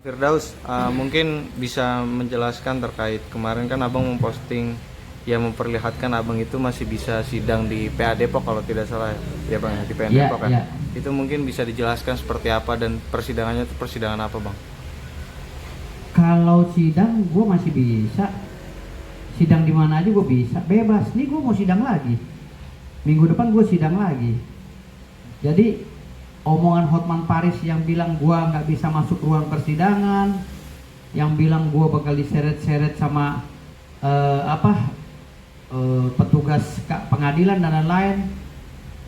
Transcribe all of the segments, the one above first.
Firdaus, mungkin bisa menjelaskan terkait kemarin kan abang memposting yang memperlihatkan abang itu masih bisa sidang di PA Depok kalau tidak salah ya bang, di PN Ya, Depok kan. ya. Itu mungkin bisa dijelaskan seperti apa dan persidangannya itu persidangan apa bang? Kalau sidang gue masih bisa. Sidang di mana aja gue bisa. Bebas. Nih gue mau sidang lagi. Minggu depan gue sidang lagi. Jadi omongan Hotman Paris yang bilang gue nggak bisa masuk ruang persidangan, yang bilang gue bakal diseret-seret sama petugas pengadilan dan lain-lain,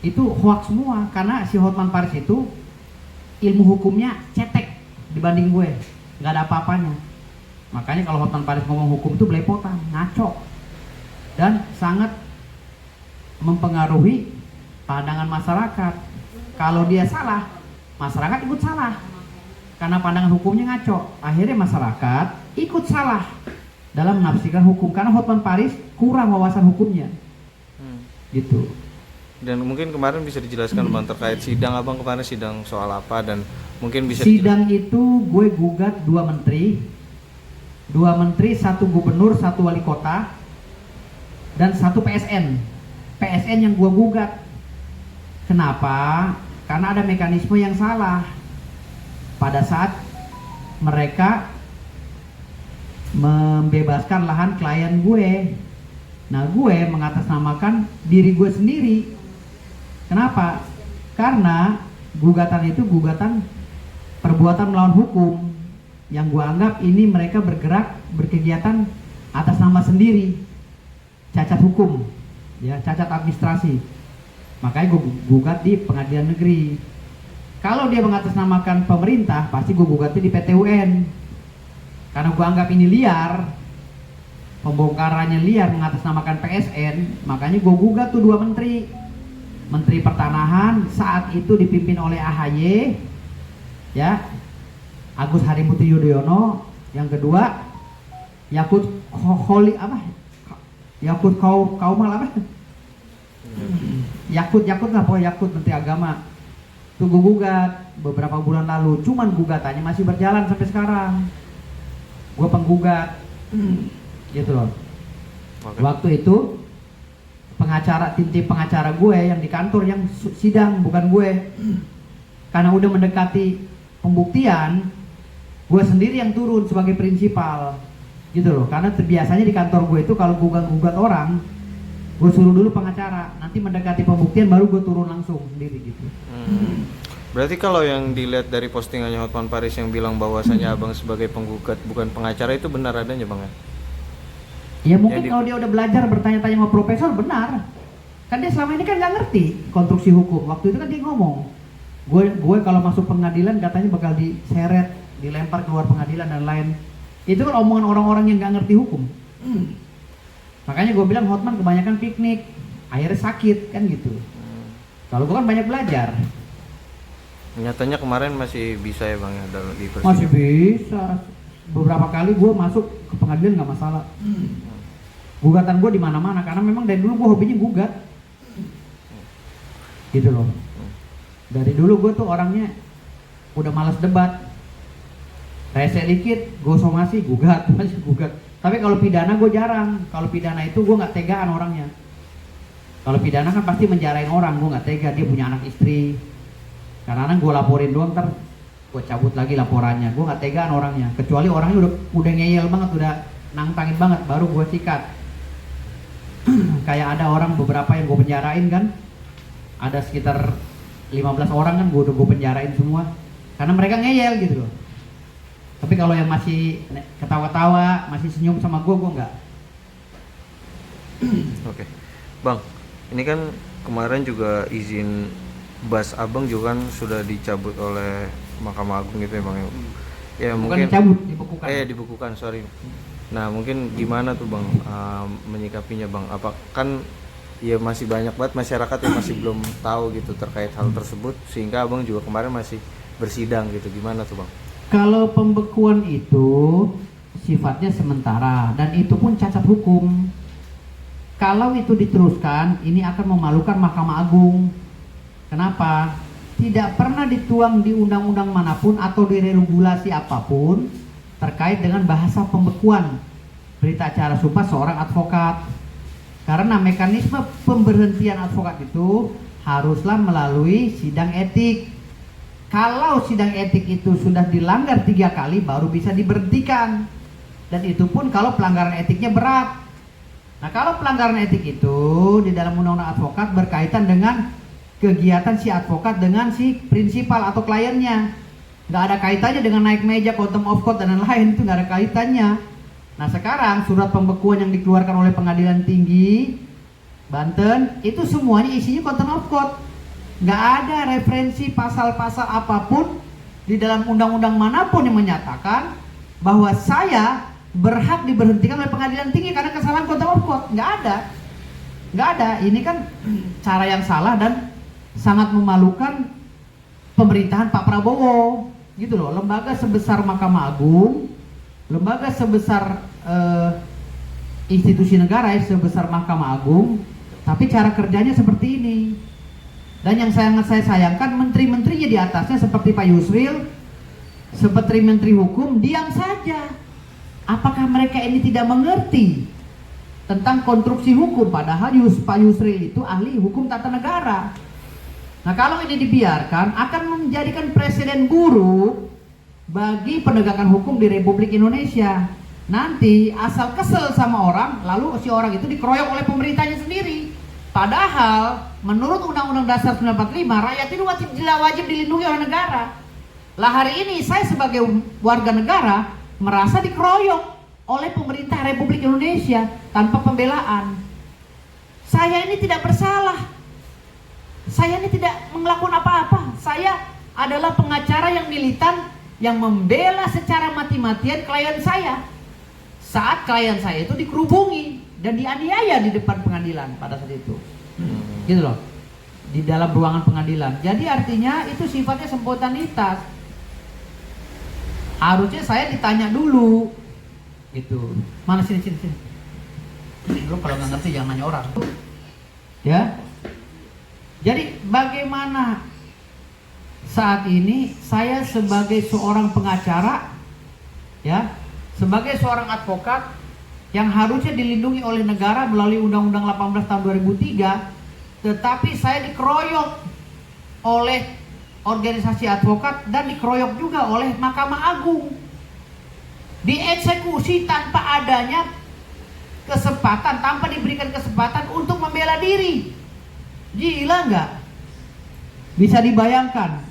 itu hoax semua. Karena si Hotman Paris itu ilmu hukumnya cetek dibanding gue, nggak ada apa-apanya. Makanya kalau Hotman Paris ngomong hukum itu belepotan, ngaco, dan sangat mempengaruhi pandangan masyarakat. Kalau dia salah, masyarakat ikut salah karena pandangan hukumnya ngaco. Akhirnya masyarakat ikut salah dalam menafsirkan hukum karena Hotman Paris kurang wawasan hukumnya. Gitu. Dan mungkin kemarin bisa dijelaskan bang terkait sidang abang kemarin sidang soal apa dan mungkin bisa sidang itu gue gugat dua menteri, satu gubernur, satu wali kota, dan satu PSN yang gue gugat. Kenapa? Karena ada mekanisme yang salah pada saat mereka membebaskan lahan klien gue. Nah, gue mengatasnamakan diri gue sendiri. Kenapa? Karena gugatan itu gugatan perbuatan melawan hukum, yang gue anggap ini mereka berkegiatan atas nama sendiri, cacat hukum, ya, cacat administrasi. Makanya gue gugat di pengadilan negeri. Kalau dia mengatasnamakan pemerintah, pasti gue gugatnya di PT UN. Karena gue anggap ini liar, pembongkarannya liar mengatasnamakan PSN, makanya gue gugat tuh dua menteri. Menteri Pertanahan saat itu dipimpin oleh AHY, ya, Agus Harimurti Yudhoyono. Yang kedua Yakut Kaumal apa? Yakut lah, pokoknya Yakut, Menteri Agama. Tuh gue gugat beberapa bulan lalu, cuman gugatannya masih berjalan sampai sekarang. Gue penggugat, gitu loh. Oke. Waktu itu tim pengacara gue yang di kantor yang sidang, bukan gue. Karena udah mendekati pembuktian, gue sendiri yang turun sebagai prinsipal, gitu loh. Karena biasanya di kantor gue itu kalau gugat orang, gue suruh dulu pengacara, nanti mendekati pembuktian baru gue turun langsung sendiri gitu. Berarti kalau yang dilihat dari postingannya Hotman Paris yang bilang bahwasanya abang sebagai penggugat bukan pengacara itu benar adanya bang ya? Ya mungkin kalau dia udah belajar bertanya-tanya sama profesor, benar. Kan dia selama ini kan nggak ngerti konstruksi hukum. Waktu itu kan dia ngomong, gue kalau masuk pengadilan katanya bakal diseret, dilempar keluar pengadilan dan lain. Itu kan omongan orang-orang yang nggak ngerti hukum. Makanya gue bilang Hotman kebanyakan piknik, akhirnya sakit kan gitu. Kalau gue kan banyak belajar. Nyatanya kemarin masih bisa ya bang ya di persidangan? Masih bisa. Beberapa kali gue masuk ke pengadilan nggak masalah. Gugatan gue di mana-mana karena memang dari dulu gue hobinya gugat. Gitu loh. Dari dulu gue tuh orangnya udah malas debat. Rese dikit, gue somasi, gugat, masih gugat. Tapi kalau pidana gue jarang. Kalau pidana itu gue nggak tegaan orangnya. Kalau pidana kan pasti menjarain orang, gue nggak tega. Dia punya anak istri. Kadang-kadang gue laporin doang, ntar gue cabut lagi laporannya. Gue nggak tegaan orangnya. Kecuali orangnya udah ngeyel banget, udah nantangin banget, baru gue sikat. Kayak ada orang beberapa yang gue penjarain kan. Ada sekitar 15 orang kan gue penjarain semua. Karena mereka ngeyel gitu loh. Tapi kalau yang masih ketawa-tawa, masih senyum sama gue enggak. Oke. Bang, ini kan kemarin juga izin bas abang juga kan sudah dicabut oleh Mahkamah Agung gitu ya bang. Ya Bukan mungkin dicabut, dibukukan. Dibukukan, sorry. Nah mungkin gimana tuh bang menyikapinya bang? Apa kan ya masih banyak banget masyarakat yang masih belum tahu gitu terkait hal tersebut, sehingga abang juga kemarin masih bersidang gitu. Gimana tuh bang? Kalau pembekuan itu sifatnya sementara dan itu pun cacat hukum. Kalau itu diteruskan, ini akan memalukan Mahkamah Agung. Kenapa? tidak pernah dituang di undang-undang manapun atau di regulasi apapun terkait dengan bahasa pembekuan berita acara sumpah seorang advokat. Karena mekanisme pemberhentian advokat itu haruslah melalui sidang etik. Kalau sidang etik itu sudah dilanggar 3 kali baru bisa diberhentikan. Dan itu pun kalau pelanggaran etiknya berat. Nah, kalau pelanggaran etik itu di dalam undang-undang advokat berkaitan dengan kegiatan si advokat dengan si prinsipal atau kliennya. Nggak ada kaitannya dengan naik meja, contempt of court dan lain-lain, itu nggak ada kaitannya. Nah, sekarang surat pembekuan yang dikeluarkan oleh Pengadilan Tinggi Banten itu semuanya isinya contempt of court. Nggak ada referensi pasal-pasal apapun di dalam undang-undang manapun yang menyatakan bahwa saya berhak diberhentikan oleh Pengadilan Tinggi karena kesalahan contempt of court. Nggak ada. Nggak ada. Ini kan cara yang salah dan sangat memalukan pemerintahan Pak Prabowo. Gitu loh, lembaga sebesar Mahkamah Agung, lembaga sebesar institusi negara sebesar Mahkamah Agung, tapi cara kerjanya seperti ini. Dan yang sangat saya sayangkan, menteri-menterinya di atasnya seperti Pak Yusril, seperti Menteri Hukum, diam saja. Apakah mereka ini tidak mengerti tentang konstruksi hukum? Padahal Pak Yusril itu ahli hukum tata negara. Nah, kalau ini dibiarkan akan menjadikan presiden buruk bagi penegakan hukum di Republik Indonesia. Nanti asal kesel sama orang, lalu si orang itu dikeroyok oleh pemerintahnya sendiri. Padahal menurut Undang-Undang Dasar 1945, rakyat itu wajib dilindungi oleh negara. Lah hari ini saya sebagai warga negara merasa dikeroyok oleh pemerintah Republik Indonesia tanpa pembelaan. Saya ini tidak bersalah. Saya ini tidak melakukan apa-apa. Saya adalah pengacara yang militan yang membela secara mati-matian klien saya. Saat klien saya itu dikerubungi dan dianiaya di depan pengadilan pada saat itu. Gitu loh. Di dalam ruangan pengadilan. Jadi artinya itu sifatnya spontanitas. Harusnya saya ditanya dulu. Gitu. Mana sini. Lu kalau nggak ngerti jangan nanya orang. Ya. Jadi bagaimana saat ini saya sebagai seorang pengacara, ya, sebagai seorang advokat yang harusnya dilindungi oleh negara melalui Undang-Undang 18 tahun 2003, tetapi saya dikeroyok oleh organisasi advokat dan dikeroyok juga oleh Mahkamah Agung, dieksekusi tanpa adanya kesempatan, tanpa diberikan kesempatan untuk membela diri. Gila nggak? Bisa dibayangkan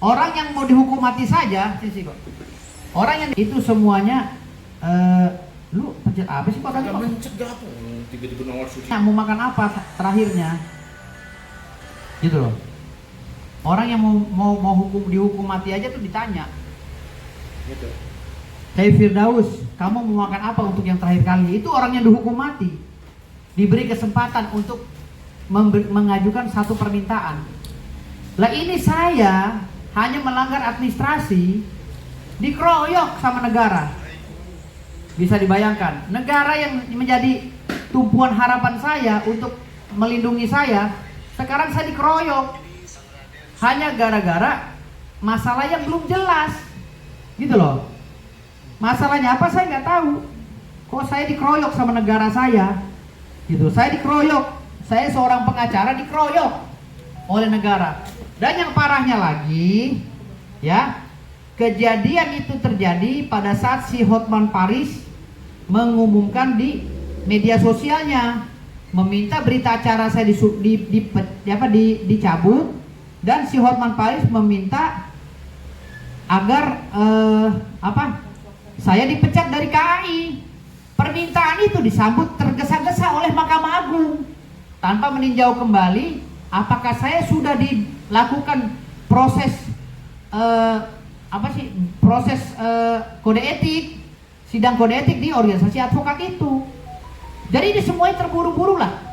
orang yang mau dihukum mati saja, orang yang itu semuanya, lu pencet apa sih Pak tadi? Mencegah tuh, tiba-tiba nomor suci. Mau makan apa terakhirnya? Gitu loh. Orang yang mau dihukum mati aja tuh ditanya. Gitu. Kayak Firdaus, kamu mau makan apa untuk yang terakhir kali? Itu orang yang dihukum mati, diberi kesempatan untuk mengajukan satu permintaan. Lah ini saya hanya melanggar administrasi, dikeroyok sama negara. Bisa dibayangkan, negara yang menjadi tumpuan harapan saya untuk melindungi saya, sekarang saya dikeroyok hanya gara-gara masalah yang belum jelas. Gitu loh. Masalahnya apa saya nggak tahu. Kok saya dikeroyok sama negara saya? Gitu, saya dikeroyok. Saya seorang pengacara dikeroyok oleh negara. Dan yang parahnya lagi, ya, kejadian itu terjadi pada saat si Hotman Paris mengumumkan di media sosialnya, meminta berita acara saya dicabut, dan si Hotman Paris meminta agar saya dipecat dari KAI. Permintaan itu disambut tergesa-gesa oleh Mahkamah Agung tanpa meninjau kembali apakah saya sudah dilakukan proses kode etik, sidang kode etik di organisasi advokat itu. Jadi ini semuanya terburu-buru lah.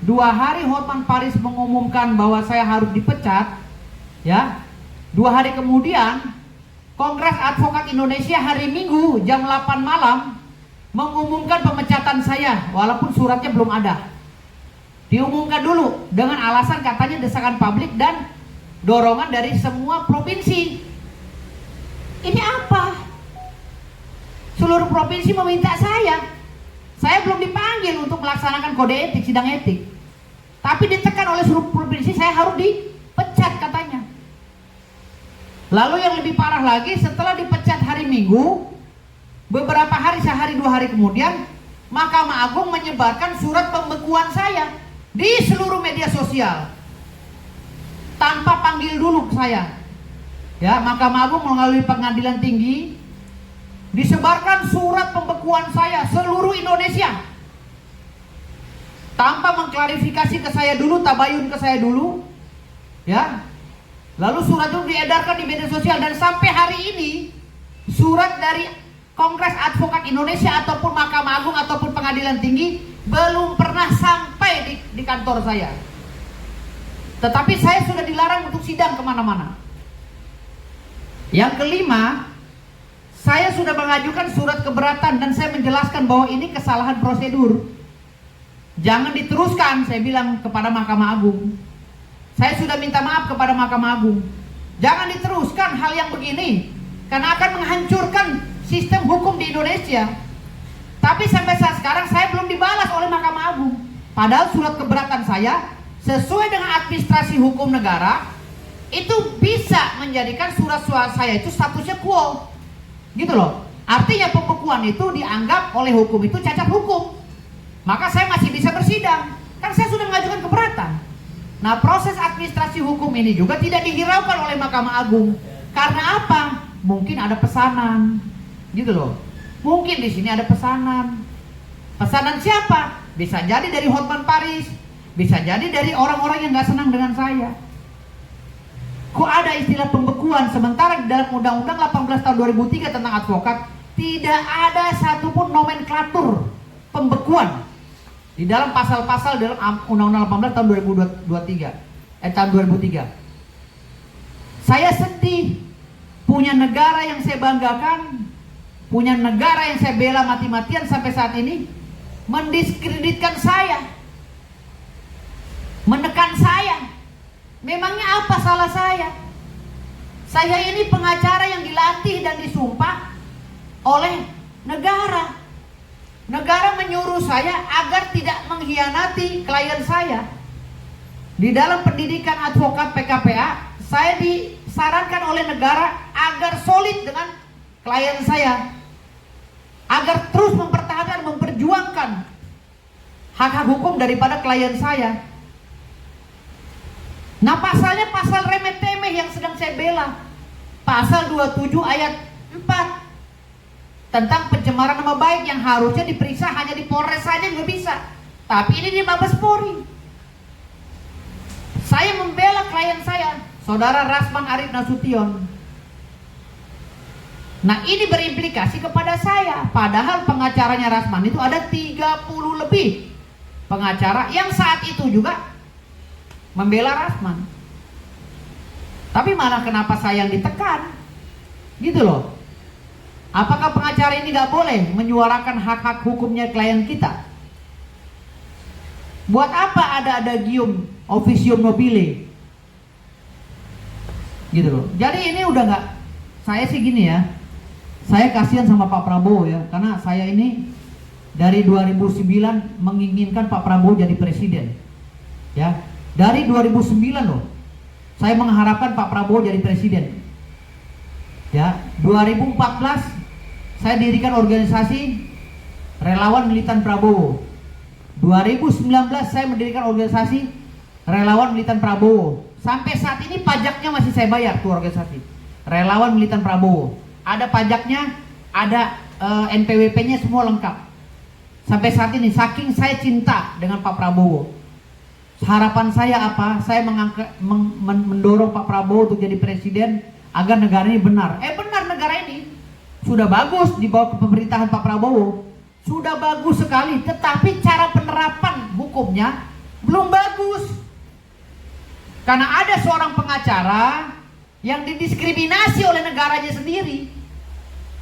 2 hari Hotman Paris mengumumkan bahwa saya harus dipecat, ya. 2 hari kemudian Kongres Advokat Indonesia hari Minggu jam 8 malam mengumumkan pemecatan saya walaupun suratnya belum ada. Diumumkan dulu dengan alasan katanya desakan publik dan dorongan dari semua provinsi. Ini apa? Seluruh provinsi meminta saya. Saya belum dipanggil untuk melaksanakan kode etik, sidang etik. Tapi ditekan oleh seluruh provinsi, saya harus dipecat katanya. Lalu yang lebih parah lagi, setelah dipecat hari Minggu, beberapa hari, sehari 2 hari kemudian, Mahkamah Agung menyebarkan surat pembekuan saya di seluruh media sosial tanpa panggil dulu saya. Ya, Mahkamah Agung melalui Pengadilan Tinggi disebarkan surat pembekuan saya seluruh Indonesia tanpa mengklarifikasi ke saya dulu, tabayun ke saya dulu, ya. Lalu surat itu diedarkan di media sosial, dan sampai hari ini surat dari Kongres Advokat Indonesia ataupun Mahkamah Agung ataupun Pengadilan Tinggi belum pernah sampai di kantor saya. Tetapi saya sudah dilarang untuk sidang kemana-mana. Yang kelima, saya sudah mengajukan surat keberatan dan saya menjelaskan bahwa ini kesalahan prosedur. Jangan diteruskan, saya bilang kepada Mahkamah Agung. Saya sudah minta maaf kepada Mahkamah Agung. Jangan diteruskan hal yang begini, karena akan menghancurkan sistem hukum di Indonesia. Tapi sampai saat sekarang saya belum dibalas oleh Mahkamah Agung. Padahal surat keberatan saya sesuai dengan administrasi hukum negara itu bisa menjadikan surat saya itu statusnya quo. Gitu loh. Artinya pembekuan itu dianggap oleh hukum itu cacat hukum. Maka saya masih bisa bersidang. Kan saya sudah mengajukan keberatan. Nah, proses administrasi hukum ini juga tidak dihiraukan oleh Mahkamah Agung. Karena apa? Mungkin ada pesanan. Gitu loh. Mungkin di sini ada pesanan. Pesanan siapa? Bisa jadi dari Hotman Paris, bisa jadi dari orang-orang yang nggak senang dengan saya. Kok ada istilah pembekuan, sementara di dalam Undang-Undang 18 tahun 2003 tentang advokat tidak ada satupun nomenklatur pembekuan di dalam pasal-pasal dalam Undang-Undang 18 tahun 2003. Saya sedih punya negara yang saya banggakan, punya negara yang saya bela mati-matian sampai saat ini mendiskreditkan saya, menekan saya. Memangnya apa salah saya? Saya ini pengacara yang dilatih dan disumpah oleh negara. Negara menyuruh saya agar tidak mengkhianati klien saya. Di dalam pendidikan advokat PKPA, saya disarankan oleh negara agar solid dengan klien saya, agar terus mempertahankan, memperjuangkan hak-hak hukum daripada klien saya. Nah, pasalnya pasal remeh-temeh yang sedang saya bela. Pasal 27 ayat 4 tentang pencemaran nama baik yang harusnya diperiksa hanya di Polres saja juga bisa. Tapi ini di Mabes Polri. Saya membela klien saya, Saudara Rasman Arif Nasution. Nah, ini berimplikasi kepada saya. Padahal pengacaranya Rasman itu ada 30 lebih pengacara yang saat itu juga membela Rasman. Tapi malah kenapa saya yang ditekan? Gitu loh. Apakah pengacara ini gak boleh menyuarakan hak-hak hukumnya klien kita? Buat apa ada adagium officium nobile? Gitu loh. Jadi ini udah gak, saya sih gini ya, saya kasihan sama Pak Prabowo ya, karena saya ini dari 2009 menginginkan Pak Prabowo jadi presiden. Ya. Dari 2009 loh, saya mengharapkan Pak Prabowo jadi presiden. Ya, 2014 saya dirikan organisasi Relawan Militan Prabowo. 2019 saya mendirikan organisasi Relawan Militan Prabowo. Sampai saat ini pajaknya masih saya bayar tuh organisasi Relawan Militan Prabowo. Ada pajaknya, ada NPWP-nya semua lengkap. Sampai saat ini saking saya cinta dengan Pak Prabowo. Harapan saya apa? Saya mendorong Pak Prabowo untuk jadi presiden agar negara ini benar. Benar negara ini sudah bagus di bawah pemerintahan Pak Prabowo. Sudah bagus sekali, tetapi cara penerapan hukumnya belum bagus. Karena ada seorang pengacara yang didiskriminasi oleh negaranya sendiri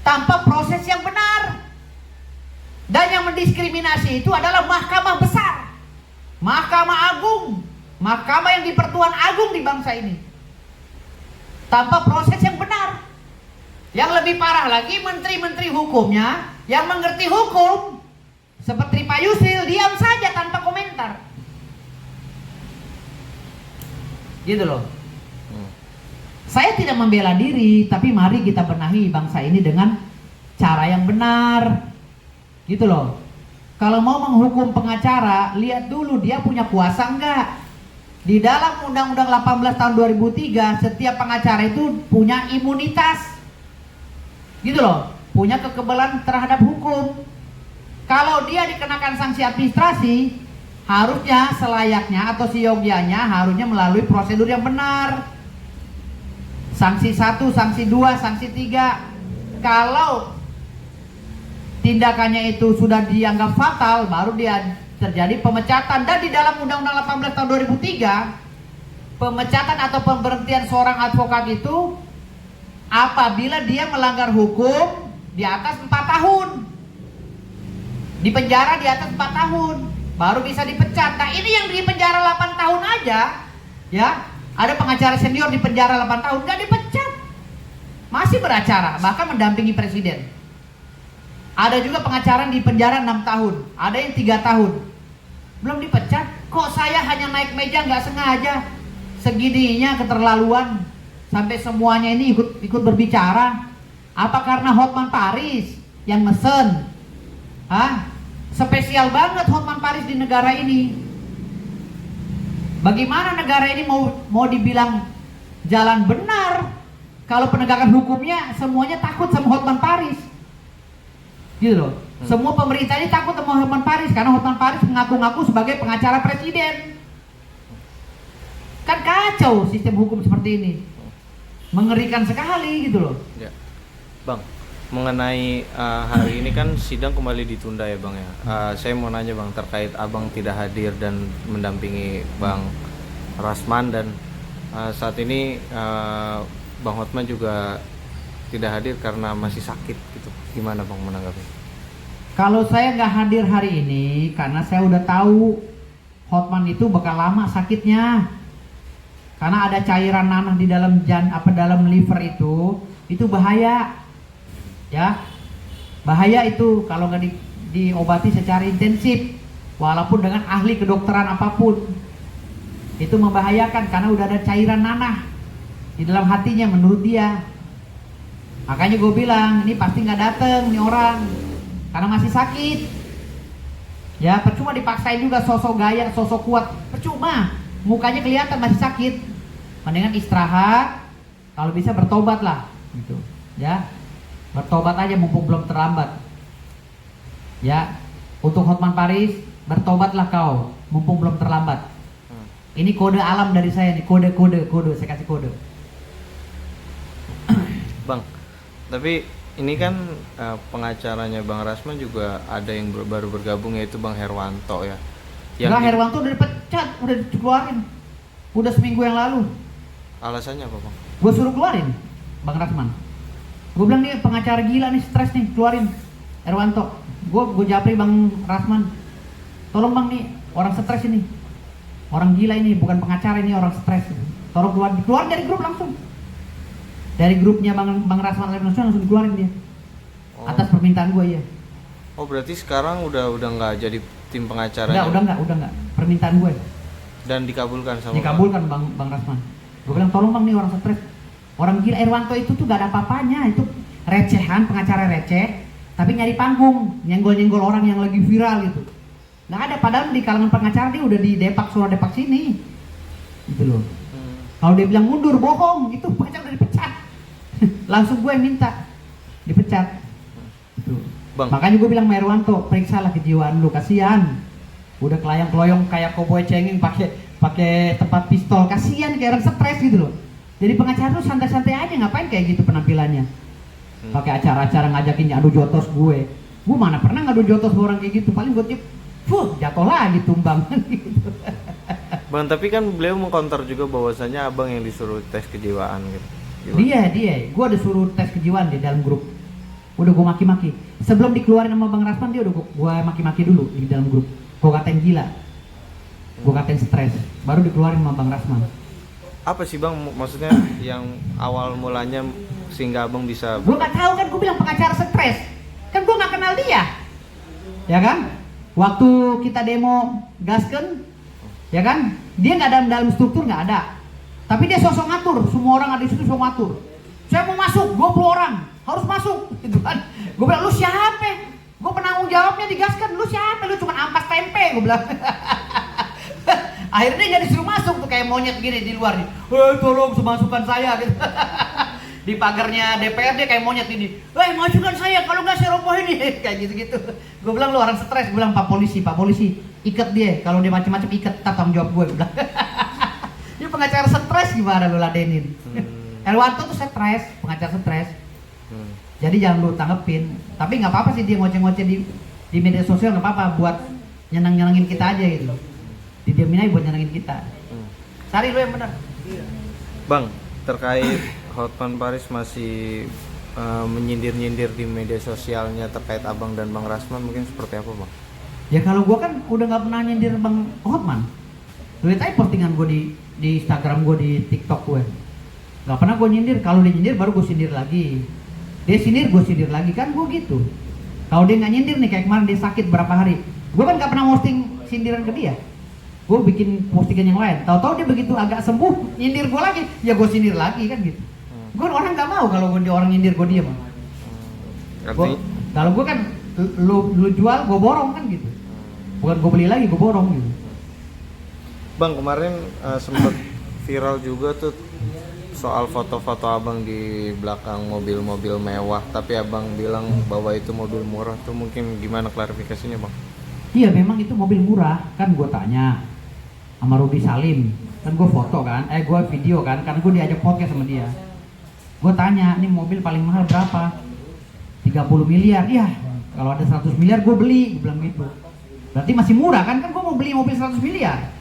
tanpa proses yang benar. Dan yang mendiskriminasi itu adalah Mahkamah Besar, Mahkamah Agung, mahkamah yang dipertuan agung di bangsa ini. tanpa proses yang benar. Yang lebih parah lagi, menteri-menteri hukumnya yang mengerti hukum seperti Pak Yusril diam saja tanpa komentar. Gitu loh. Saya tidak membela diri, tapi mari kita benahi bangsa ini dengan cara yang benar. Gitu loh. Kalau mau menghukum pengacara, lihat dulu dia punya kuasa enggak. Di dalam Undang-Undang 18 tahun 2003, setiap pengacara itu punya imunitas. Gitu loh, punya kekebalan terhadap hukum. Kalau dia dikenakan sanksi administrasi, harusnya selayaknya atau seyogyanya harusnya melalui prosedur yang benar. Sanksi 1, sanksi 2, sanksi 3. Kalau tindakannya itu sudah dianggap fatal, baru dia terjadi pemecatan. Dan di dalam Undang-Undang 18 tahun 2003, pemecatan atau pemberhentian seorang advokat itu apabila dia melanggar hukum di atas 4 tahun, di penjara di atas 4 tahun, baru bisa dipecat. Nah ini yang di penjara 8 tahun aja, ya, ada pengacara senior di penjara 8 tahun nggak dipecat, masih beracara, bahkan mendampingi presiden. Ada juga pengacara di penjara 6 tahun, ada yang 3 tahun, belum dipecat. Kok saya hanya naik meja nggak sengaja, segininya keterlaluan. Sampai semuanya ini ikut berbicara. Apa karena Hotman Paris yang mesen? Hah? Spesial banget Hotman Paris di negara ini. Bagaimana negara ini mau dibilang jalan benar kalau penegakan hukumnya semuanya takut sama Hotman Paris? Gitu loh. Semua pemerintah ini takut sama Hotman Paris karena Hotman Paris mengaku-ngaku sebagai pengacara presiden. Kan kacau sistem hukum seperti ini. Mengerikan sekali gitu loh. Ya. Bang, mengenai hari ini kan sidang kembali ditunda ya Bang ya. Saya mau nanya Bang terkait Abang tidak hadir dan mendampingi Bang Rasman, dan saat ini Bang Hotman juga tidak hadir karena masih sakit gitu. Gimana Bang menanggapi? Kalau saya nggak hadir hari ini karena saya udah tahu Hotman itu bakal lama sakitnya. Karena ada cairan nanah di dalam dalam liver itu bahaya. Ya. Bahaya itu kalau nggak diobati secara intensif, walaupun dengan ahli kedokteran apapun. Itu membahayakan karena udah ada cairan nanah di dalam hatinya menurut dia. Makanya gue bilang, ini pasti nggak dateng nih orang karena masih sakit. Ya, percuma dipaksain juga sosok gaya, sosok kuat, percuma. Mukanya kelihatan masih sakit. Mendingan istirahat, kalau bisa bertobat lah, gitu. Ya, bertobat aja mumpung belum terlambat. Ya, untuk Hotman Paris, bertobatlah kau, mumpung belum terlambat. Ini kode alam dari saya nih, kode, saya kasih kode. Bang, tapi ini kan pengacaranya Bang Rasman juga ada yang baru bergabung, yaitu Bang Herwanto ya. Herwanto udah dipecat, udah dikeluarin, udah seminggu yang lalu. Alasannya apa Bang? Gue suruh keluarin Bang Rasman. Gue bilang nih pengacara gila nih, stres nih, keluarin Herwanto. Gue japri Bang Rasman, tolong Bang nih orang stres ini, orang gila ini, bukan pengacara ini, orang stres. Tolong keluar dari grup langsung. Dari grupnya Bang Rasman langsung dikeluarin dia. Atas permintaan gue ya. Oh berarti sekarang udah nggak jadi tim pengacaranya? Udah nggak. Permintaan gue. Dan dikabulkan sama? Dikabulkan Bang Rasman. Gue bilang tolong Bang nih orang stres, orang gila. Herwanto itu tuh gak ada apa-apanya, itu recehan, pengacara receh, tapi nyari panggung, nyenggol-nyenggol orang yang lagi viral gitu. Gak ada, padahal di kalangan pengacara dia udah di depak surat depak sini, gitu loh. Kalau dia bilang mundur, bohong, itu pengacara udah dipecat. Langsung gue yang minta dipecat. Gitu. Bang. Makanya gue bilang Herwanto, periksalah kejiwaan lu, kasihan. Udah kelayang-keloyong kayak koboi cengeng pakai tempat pistol, kasihan kayak orang stres gitu loh. Jadi pengacara tuh santai-santai aja, ngapain kayak gitu penampilannya. Pakai acara-acara ngajakin adu jotos gue mana pernah ngadu jotos orang kayak gitu, paling gue jatuh lagi tumbang gitu. Bang, tapi kan beliau mengkonter juga bahwasanya Abang yang disuruh tes kejiwaan gitu. Dia, gue udah suruh tes kejiwaan di dalam grup. Udah gue maki-maki. Sebelum dikeluarin sama Bang Rasman, dia udah gue maki-maki dulu di dalam grup. Gue katain gila, gue katain stres, baru dikeluarin sama Bang Rasman. apa sih bang maksudnya yang awal mulanya sehingga abang bisa Gue nggak tahu kan, gue bilang pengacara stres. Kan gue nggak kenal dia, ya kan? Waktu kita demo Gasken, ya kan? Dia nggak dalam struktur, nggak ada. Tapi dia sosok ngatur, semua orang ada di situ sosok ngatur. Saya mau masuk, 20 orang harus masuk, gitu kan? Gue bilang, lu siapa? Gue penanggung jawabnya di Gasken, lu siapa? Lu cuma ampas tempe, gue bilang. Akhirnya nggak disuruh masuk tuh kayak monyet gini di luar nih. Tolong masukkan saya gitu. Di pagarnya DPRD kayak monyet ini. Masukkan saya, kalau nggak saya roboh ini. Kayak gitu-gitu. Gue bilang lu orang stres. Gue bilang Pak polisi, ikat dia. Kalau dia macam-macam ikat, tak tanggung jawab gue. Bilang. Ini pengacara stres gimana lu ladenin? Erwanto tuh stres, pengacara stres. Jadi jangan lu tanggepin. Tapi nggak apa-apa sih dia ngoceh-ngoceh di media sosial, nggak apa-apa buat nyenang-nyenangin kita aja gitu. Didiamin aja buat nyenangin kita. Sari lu yang benar. Bang, terkait Hotman Paris masih menyindir-nyindir di media sosialnya terkait abang dan Bang Rasman, mungkin seperti apa bang? Ya kalau gua kan udah nggak pernah nyindir Bang Hotman. Lihat aja postingan gua di Instagram gua, di TikTok gue. Nggak pernah gua nyindir. Kalau dia nyindir baru gua sindir lagi. Dia sindir, gua sindir lagi, kan gua gitu. Kalau dia nggak nyindir nih, kayak kemarin dia sakit berapa hari, gua kan nggak pernah posting sindiran ke dia. Gue bikin postingan yang lain, tahu-tahu dia begitu agak sembuh nyindir gue lagi, ya gue sindir lagi kan gitu. Gue orang nggak mau kalau gue orang nyindir gue diem. Kalau gue kan lu jual gue borong kan gitu, bukan gue beli lagi gue borong gitu. Bang, kemarin sempat viral juga tuh soal foto-foto abang di belakang mobil-mobil mewah, tapi abang bilang bahwa itu mobil murah tuh, mungkin gimana klarifikasinya bang? Iya memang itu mobil murah, kan gue tanya sama Rudi Salim, kan gue foto kan, gue video kan, karena gue diajak podcast sama dia. Gue tanya, ini mobil paling mahal berapa? 30 miliar, iya. Kalau ada 100 miliar gue beli, gue bilang gitu. Berarti masih murah kan gue mau beli mobil 100 miliar.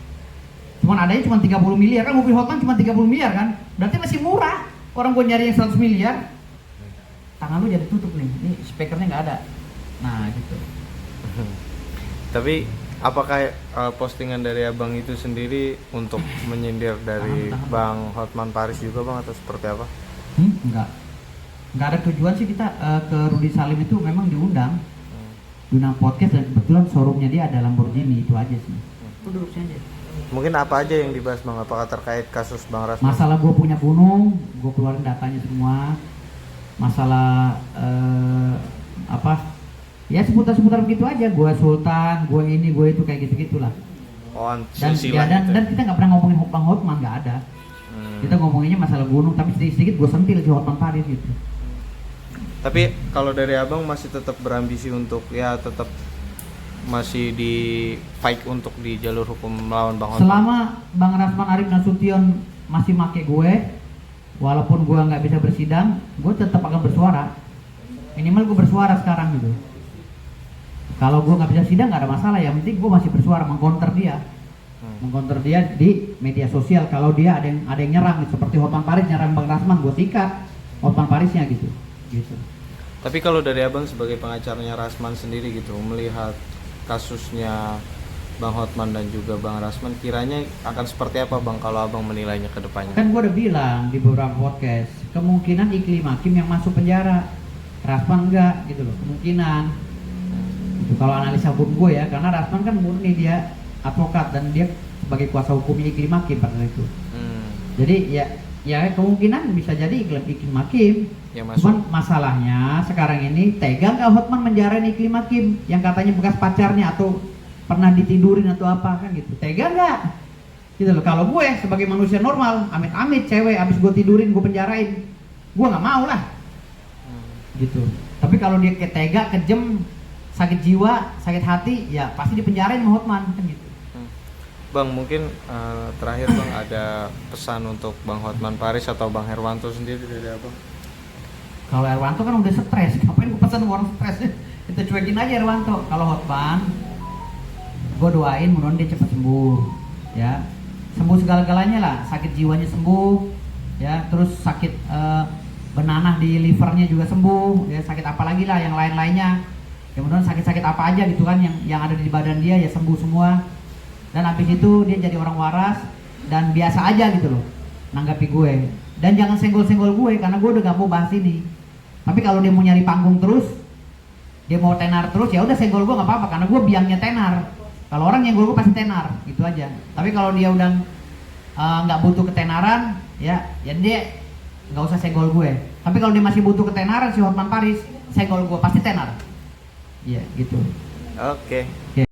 Cuman adanya cuma 30 miliar, kan mobil Hotman cuma 30 miliar kan, berarti masih murah. Orang gue nyari yang 100 miliar, tangan lu jadi tutup nih, ini speakernya nggak ada. Nah gitu. Tapi apakah postingan dari abang itu sendiri untuk menyindir dari Bang Hotman Paris juga bang, atau seperti apa? Enggak ada tujuan sih kita ke Rudi Salim itu memang diundang podcast, dan kebetulan showroomnya dia ada Lamborghini, itu aja sih. Itu duduk aja. Mungkin apa aja yang dibahas bang? Apakah terkait kasus Bang Rasman? Masalah gue punya gunung, gue keluarin datanya semua. Masalah ya seputar begitu aja. Gue Sultan, gue ini, gue itu, kayak gitu-gitulah. Oh, dan kita nggak pernah ngomongin Bang Hotman, nggak ada. Kita ngomonginnya masalah gunung, tapi sedikit gue sentil si Hotman Paris gitu. Tapi kalau dari abang masih tetap berambisi untuk ya tetap masih di fight untuk di jalur hukum melawan Bang Hotman? Selama Bang Rasman Arif Nasution masih make gue, walaupun gue nggak bisa bersidang, gue tetap akan bersuara. Minimal gue bersuara sekarang gitu. Kalau gue nggak bisa sidang nggak ada masalah, yang penting gue masih bersuara, mengcounter dia di media sosial. Kalau dia ada yang nyerang, seperti Hotman Paris nyerang Bang Rasman, gue sikat Hotman Parisnya gitu. Tapi kalau dari abang sebagai pengacaranya Rasman sendiri gitu, melihat kasusnya Bang Hotman dan juga Bang Rasman, kiranya akan seperti apa bang kalau abang menilainya ke depannya? Kan gue udah bilang di beberapa podcast, kemungkinan Iklim Hakim yang masuk penjara, Rasman enggak gitu loh, kemungkinan. Itu kalau analisa hukum gue ya, karena Rasman kan murni dia advokat dan dia sebagai kuasa hukumnya Iklim Hakim pada itu. Jadi ya kemungkinan bisa jadi Iklim Hakim. Ya, cuman masalahnya sekarang ini tega nggak Hotman menjarain Iklim Hakim yang katanya bekas pacarnya atau pernah ditidurin atau apa kan gitu? Tega nggak? Gitu loh. Kalau gue sebagai manusia normal, amit-amit cewek abis gue tidurin gue penjarain, gue nggak mau lah. Gitu. Tapi kalau dia tega, kejem, sakit jiwa, sakit hati, ya pasti dipenjarain sama Hotman kan gitu. Bang, mungkin terakhir bang ada pesan untuk Bang Hotman Paris atau Bang Herwanto sendiri dari abang? Kalau Herwanto kan udah stres, ngapain gue pesan orang stres? Kita cuekin aja Herwanto. Kalau Hotman, gue doain mudah-mudahan dia cepat sembuh, ya, sembuh segala-galanya lah, sakit jiwanya sembuh, ya, terus sakit benanah di livernya juga sembuh, ya, sakit apa lagi lah yang lain-lainnya, ya mudah-mudahan sakit-sakit apa aja gitu kan yang ada di badan dia ya sembuh semua, dan habis itu dia jadi orang waras dan biasa aja gitu loh. nanggapi gue. Dan jangan senggol-senggol gue karena gue udah gak mau bahas ini. Tapi kalau dia mau nyari panggung terus, dia mau tenar terus, ya udah senggol gue nggak apa-apa karena gue biangnya tenar. Kalau orang nyenggol gue pasti tenar, gitu aja. Tapi kalau dia udah nggak butuh ketenaran, ya dia nggak usah senggol gue. Tapi kalau dia masih butuh ketenaran, si Hotman Paris senggol gue pasti tenar. Iya, gitu. Oke. Oke.